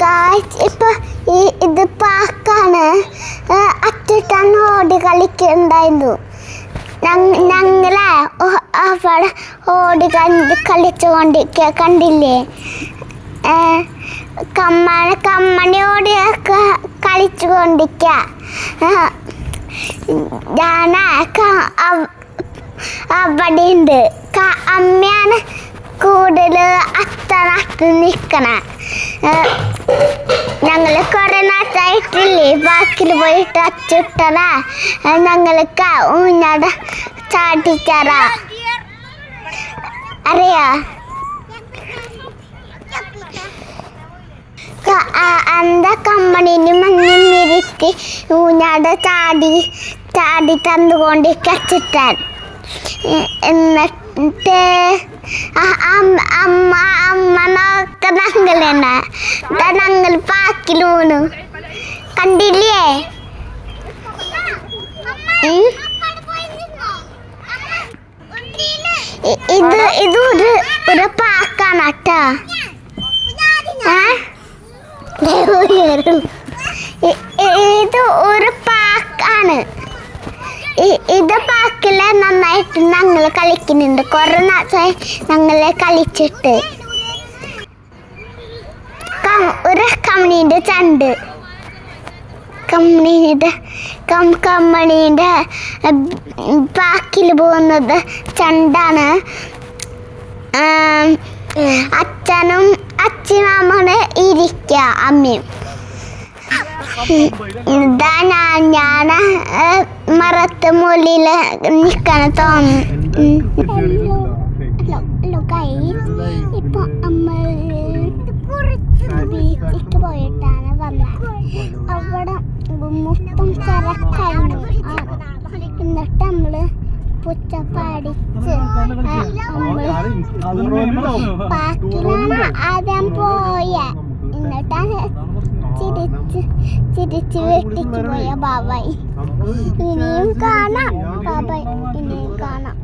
Guys ഇപ്പൊ ഇത് പാക്കാണ്. അച്ഛൻ ഓടി കളിക്കുന്നുണ്ടായിരുന്നു. ഞങ്ങളെ അവിടെ ഓടി കളിച്ചുകൊണ്ടിരിക്കുക കണ്ടില്ലേ? കമ്മണി ഓടിയൊക്കെ കളിച്ചുകൊണ്ടിരിക്കുക. ഞാൻ അവിടെ ഉണ്ട്. അമ്മയാണ് കൂടുതൽ അച്ഛനകത്ത് നിൽക്കണേ. ഞങ്ങൾ കുറെ നാട്ടായിട്ടില്ലേ ബാക്കിൽ പോയിട്ട് അച്ചിട്ടതാ. ഞങ്ങൾക്ക് ഊഞ്ഞാട ചാട്ടിച്ചാറാ അറിയാ. അന്ത കമ്മണിന് മഞ്ഞും മിരിത്തി ഊഞ്ഞാട ചാടി തന്നുകൊണ്ട് കച്ചിട്ടാൻ. എന്നിട്ട് അമ്മ നോക്ക ഞങ്ങളെന്നാ ഞങ്ങൾ പാക്കിലൂണ് കണ്ടില്ലേ? ഇത് ഒരു പാക്കാണ് കേട്ടോ. ഇത് ഒരു പാക്കാണ്. ഇത് പാക്കില് നന്നായിട്ട് ഞങ്ങൾ കളിക്കുന്നുണ്ട്. കുറെ നാളായി ഞങ്ങളെ കളിച്ചിട്ട്. ഒരു കമ്മണീൻ്റെ ചണ്ട് കമ്മണീൻ്റെ പാക്കിൽ പോകുന്നത് ചണ്ടാണ്. അച്ഛനമ്മ ഇരിക്കുക അമ്മയും. ഞാൻ മരത്ത് മുകളിൽ നിൽക്കണ തോന്നുന്നു. ഇപ്പൊ നമ്മൾ ബീച്ചിലേക്ക് പോയിട്ടാണ് വന്നത്. അവിടെ മൊത്തം തിരക്കായിരുന്നു. എന്നിട്ട് നമ്മള് പുച്ചപ്പാടിച്ച് പാക്കിലാണ് ആദ്യം പോയ. എന്നിട്ടാണ് ചിരിച്ച് വീട്ടിക്ക് പോയ. ബാബായി ഇനിയും കാണാം. ബാബായി ഇനിയും കാണാം.